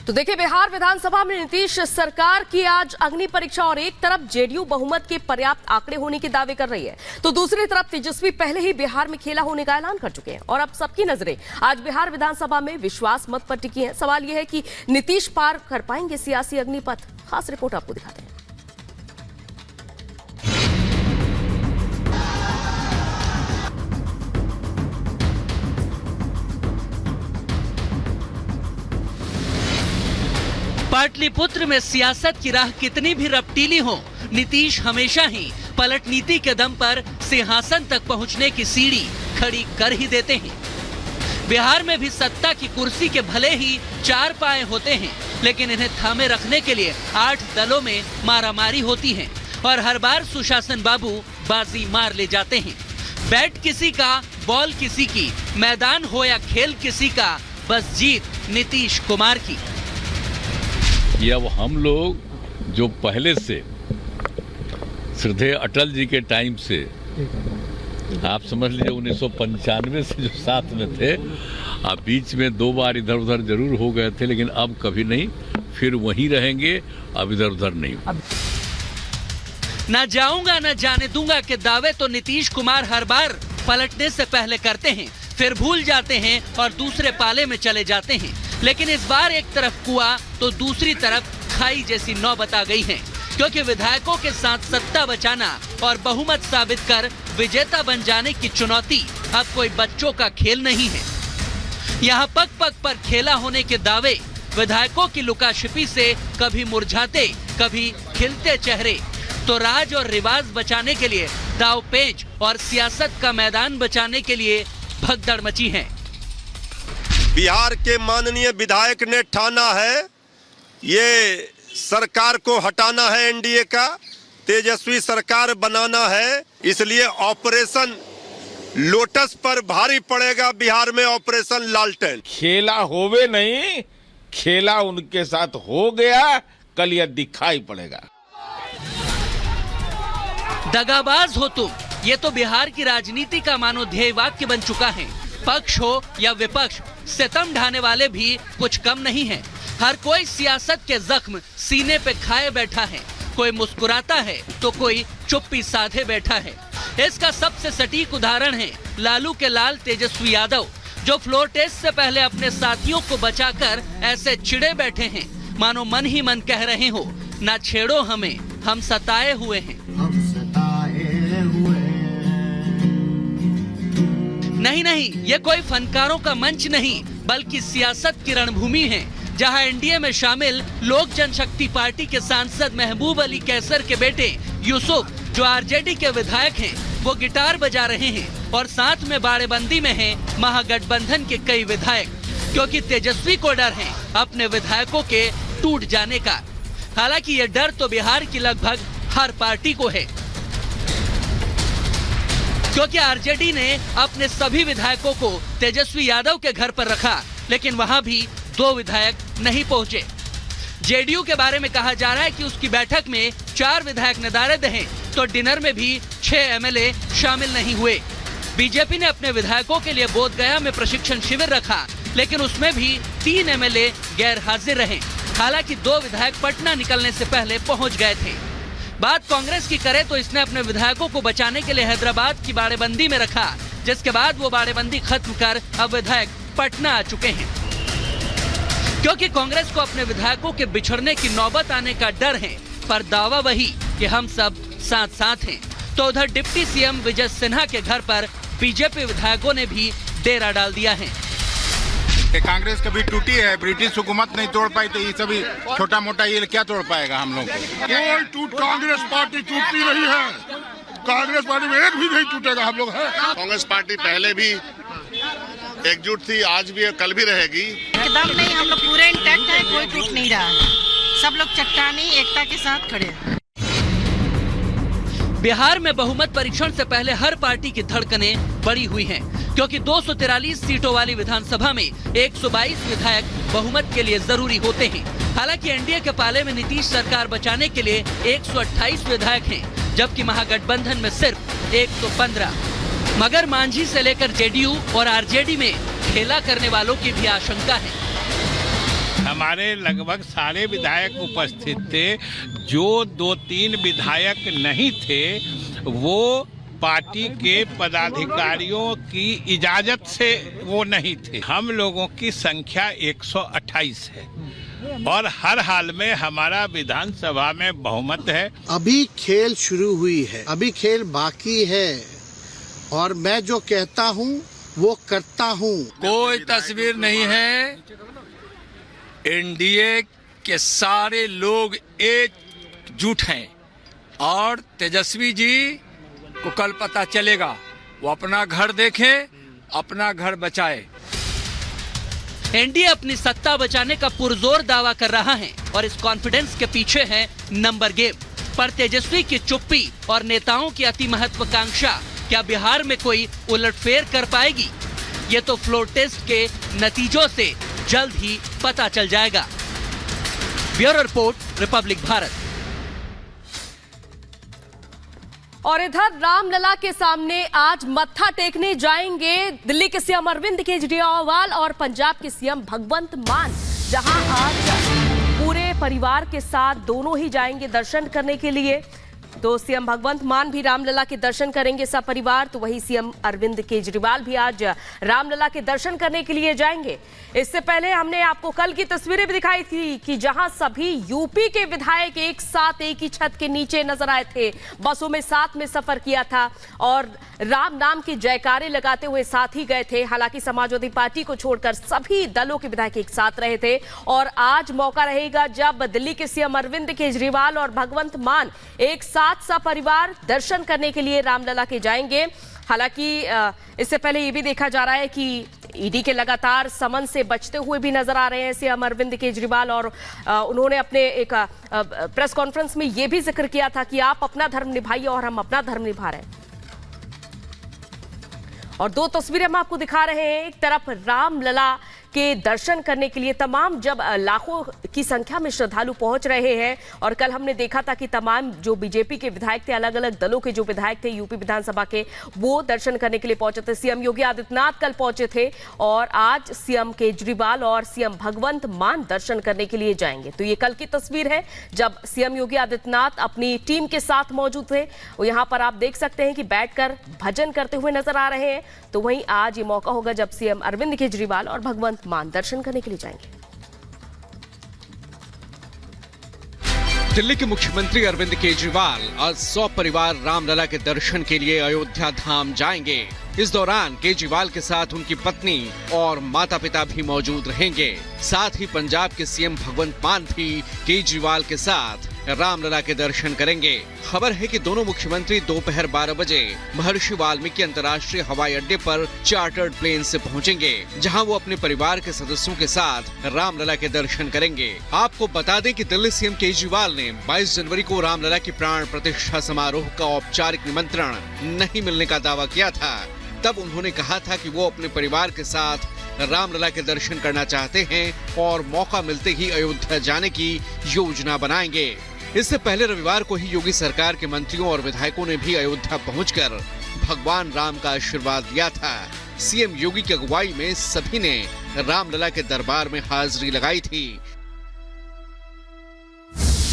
तो देखिए, बिहार विधानसभा में नीतीश सरकार की आज अग्नि परीक्षा और एक तरफ जेडीयू बहुमत के पर्याप्त आंकड़े होने के दावे कर रही है, तो दूसरी तरफ तेजस्वी पहले ही बिहार में खेला होने का ऐलान कर चुके हैं और अब सबकी नजरें आज बिहार विधानसभा में विश्वास मत पर टिकी है। सवाल यह है कि नीतीश पार कर पाएंगे सियासी अग्निपथ? खास रिपोर्ट आपको दिखाते हैं। पाटलिपुत्र में सियासत की राह कितनी भी रपटीली हो, नीतीश हमेशा ही पलट नीति के दम पर सिंहासन तक पहुंचने की सीढ़ी खड़ी कर ही देते हैं। बिहार में भी सत्ता की कुर्सी के भले ही 4 पाए होते हैं, लेकिन इन्हें थामे रखने के लिए 8 दलों में मारामारी होती है और हर बार सुशासन बाबू बाजी मार ले जाते हैं। बैट किसी का, बॉल किसी की, मैदान हो या खेल किसी का, बस जीत नीतीश कुमार की। ये अब हम लोग जो पहले से श्रद्धेय अटल जी के टाइम से, आप समझ लीजिए 1995 से जो साथ में थे, अब बीच में 2 बार इधर उधर जरूर हो गए थे, लेकिन अब कभी नहीं, फिर वहीं रहेंगे, अब इधर उधर नहीं। ना जाऊंगा ना जाने दूंगा के दावे तो नीतीश कुमार हर बार पलटने से पहले करते हैं, फिर भूल जाते हैं और दूसरे पाले में चले जाते हैं। लेकिन इस बार एक तरफ कुआं तो दूसरी तरफ खाई जैसी नौबत आ गई है, क्योंकि विधायकों के साथ सत्ता बचाना और बहुमत साबित कर विजेता बन जाने की चुनौती अब कोई बच्चों का खेल नहीं है। यहाँ पग पग पर खेला होने के दावे, विधायकों की लुकाछिपी से कभी मुरझाते कभी खिलते चेहरे, तो राज और रिवाज बचाने के लिए दाव पेच और सियासत का मैदान बचाने के लिए भगदड़ मची है। बिहार के माननीय विधायक ने ठाना है ये सरकार को हटाना है, एनडीए का तेजस्वी सरकार बनाना है, इसलिए ऑपरेशन लोटस पर भारी पड़ेगा बिहार में ऑपरेशन लालटेन। खेला होवे नहीं, खेला उनके साथ हो गया, कल यह दिखाई पड़ेगा। दगाबाज हो तुम, ये तो बिहार की राजनीति का मानो ध्येय वाक्य बन चुका है। पक्ष हो या विपक्ष, सितम ढाने वाले भी कुछ कम नहीं हैं। हर कोई सियासत के जख्म सीने पे खाए बैठा है, कोई मुस्कुराता है तो कोई चुप्पी साधे बैठा है। इसका सबसे सटीक उदाहरण है लालू के लाल तेजस्वी यादव, जो फ्लोर टेस्ट से पहले अपने साथियों को बचाकर ऐसे चिड़े बैठे हैं मानो मन ही मन कह रहे हो, ना छेड़ो हमें, हम सताए हुए हैं। नहीं, ये कोई फनकारों का मंच नहीं, बल्कि सियासत की रणभूमि है, जहां एनडीए में शामिल लोक जनशक्ति पार्टी के सांसद महबूब अली कैसर के बेटे यूसुफ, जो आरजेडी के विधायक हैं, वो गिटार बजा रहे हैं और साथ में बाड़ेबंदी में हैं महागठबंधन के कई विधायक, क्योंकि तेजस्वी को डर है अपने विधायकों के टूट जाने का। हालांकि ये डर तो बिहार की लगभग हर पार्टी को है, क्योंकि आरजेडी ने अपने सभी विधायकों को तेजस्वी यादव के घर पर रखा, लेकिन वहां भी 2 विधायक नहीं पहुंचे। जेडीयू के बारे में कहा जा रहा है कि उसकी बैठक में 4 विधायक नदारद हैं, तो डिनर में भी 6 एमएलए शामिल नहीं हुए। बीजेपी ने अपने विधायकों के लिए बोधगया में प्रशिक्षण शिविर रखा, लेकिन उसमें भी 3 एमएलए गैर हाजिर रहे। हालांकि 2 विधायक पटना निकलने से पहले पहुंच गए थे। बात कांग्रेस की करे तो इसने अपने विधायकों को बचाने के लिए हैदराबाद की बाड़ेबंदी में रखा, जिसके बाद वो बाड़ेबंदी खत्म कर अब विधायक पटना आ चुके हैं, क्योंकि कांग्रेस को अपने विधायकों के बिछड़ने की नौबत आने का डर है, पर दावा वही कि हम सब साथ साथ हैं। तो उधर डिप्टी सीएम विजय सिन्हा के घर पर बीजेपी विधायकों ने भी डेरा डाल दिया है। कांग्रेस कभी टूटी है, ब्रिटिश हुकूमत नहीं तोड़ पाई, तो ये सभी छोटा मोटा ये क्या तोड़ पाएगा हम लोग को? कांग्रेस पार्टी टूटती नहीं है, कांग्रेस पार्टी में एक भी नहीं टूटेगा। हम लोग है, कांग्रेस पार्टी पहले भी एकजुट थी, आज भी कल भी रहेगी। एकदम नहीं, हम लोग पूरे इंटैक्ट है, कोई टूट नहीं रहा है, सब लोग चट्टानी एकता के साथ खड़े हैं। बिहार में बहुमत परीक्षण से पहले हर पार्टी की धड़कनें बढ़ी हुई हैं, क्योंकि 243 सीटों वाली विधानसभा में 122 विधायक बहुमत के लिए जरूरी होते हैं। हालांकि एनडीए के पाले में नीतीश सरकार बचाने के लिए 128 विधायक हैं, जबकि महागठबंधन में सिर्फ 115। मगर मांझी से लेकर जेडीयू और आरजेडी में खेला करने वालों की भी आशंका है। हमारे लगभग सारे विधायक उपस्थित थे। जो 2-3 विधायक नहीं थे वो पार्टी के पदाधिकारियों की इजाजत से वो नहीं थे। हम लोगों की संख्या 128 है और हर हाल में हमारा विधानसभा में बहुमत है। अभी खेल शुरू हुई है, अभी खेल बाकी है और मैं जो कहता हूँ वो करता हूँ। कोई तस्वीर नहीं है। एनडीए के सारे लोग एकजुट हैं और तेजस्वी जी को कल पता चलेगा। वो अपना घर देखें, अपना घर बचाए। एनडीए अपनी सत्ता बचाने का पुरजोर दावा कर रहा है और इस कॉन्फिडेंस के पीछे है नंबर गेम। पर तेजस्वी की चुप्पी और नेताओं की अति महत्वाकांक्षा क्या बिहार में कोई उलटफेर कर पाएगी? ये तो फ्लोर टेस्ट के नतीजों से जल्द ही पता चल जाएगा। Bureau report, Republic Bharat. और इधर रामलला के सामने आज मत्था टेकने जाएंगे दिल्ली के सीएम अरविंद केजरीवाल और पंजाब के सीएम भगवंत मान, जहां आज पूरे परिवार के साथ दोनों ही जाएंगे दर्शन करने के लिए। तो सीएम भगवंत मान भी रामलला के दर्शन करेंगे सपरिवार, तो वही सीएम अरविंद केजरीवाल भी आज रामलला के दर्शन करने के लिए जाएंगे। इससे पहले हमने आपको कल की तस्वीरें भी दिखाई थी कि जहां सभी यूपी के विधायक एक साथ एक ही छत के नीचे नजर आए थे, बसों में साथ में सफर किया था और राम नाम के जयकारे लगाते हुए साथ ही गए थे। हालांकि समाजवादी पार्टी को छोड़कर सभी दलों के विधायक एक साथ रहे थे और आज मौका रहेगा जब दिल्ली के सीएम अरविंद केजरीवाल और भगवंत मान एक साथ सपरिवार दर्शन करने के लिए रामलला के जाएंगे। हालांकि इससे पहले ये भी देखा जा रहा है कि ईडी के लगातार समन से बचते हुए भी नजर आ रहे हैं सीएम अरविंद केजरीवाल और उन्होंने अपने एक प्रेस कॉन्फ्रेंस में ये भी जिक्र किया था कि आप अपना धर्म निभाइए और हम अपना धर्म निभा रहे हैं। और दो तस्वीरें हम आपको दिखा रहे हैं। एक तरफ रामलला के दर्शन करने के लिए तमाम जब लाखों की संख्या में श्रद्धालु पहुंच रहे हैं और कल हमने देखा था कि तमाम जो बीजेपी के विधायक थे, अलग अलग दलों के जो विधायक थे यूपी विधानसभा के, वो दर्शन करने के लिए पहुंचे थे। सीएम योगी आदित्यनाथ कल पहुंचे थे और आज सीएम केजरीवाल और सीएम भगवंत मान दर्शन करने के लिए जाएंगे। तो ये कल की तस्वीर है जब सीएम योगी आदित्यनाथ अपनी टीम के साथ मौजूद थे। यहाँ पर आप देख सकते हैं कि बैठकर भजन करते हुए नजर आ रहे हैं। तो वहीं आज ये मौका होगा जब सीएम अरविंद केजरीवाल और भगवंत मान दर्शन करने के लिए जाएंगे। दिल्ली के मुख्यमंत्री अरविंद केजरीवाल आज सपरिवार रामलला के दर्शन के लिए अयोध्या धाम जाएंगे। इस दौरान केजरीवाल के साथ उनकी पत्नी और माता पिता भी मौजूद रहेंगे। साथ ही पंजाब के सीएम भगवंत मान भी केजरीवाल के साथ रामलला के दर्शन करेंगे। खबर है कि दोनों मुख्यमंत्री दोपहर 12 बजे महर्षि वाल्मीकि अंतर्राष्ट्रीय हवाई अड्डे पर चार्टर्ड प्लेन से पहुंचेंगे, जहां वो अपने परिवार के सदस्यों के साथ रामलला के दर्शन करेंगे। आपको बता दें कि दिल्ली सीएम केजरीवाल ने 22 जनवरी को रामलला की प्राण प्रतिष्ठा समारोह का औपचारिक निमंत्रण नहीं मिलने का दावा किया था। तब उन्होंने कहा था कि वो अपने परिवार के साथ रामलला के दर्शन करना चाहते हैं और मौका मिलते ही अयोध्या जाने की योजना बनाएंगे। इससे पहले रविवार को ही योगी सरकार के मंत्रियों और विधायकों ने भी अयोध्या पहुंचकर भगवान राम का आशीर्वाद लिया था। सीएम योगी की अगुवाई में सभी ने रामलला के दरबार में हाजिरी लगाई थी।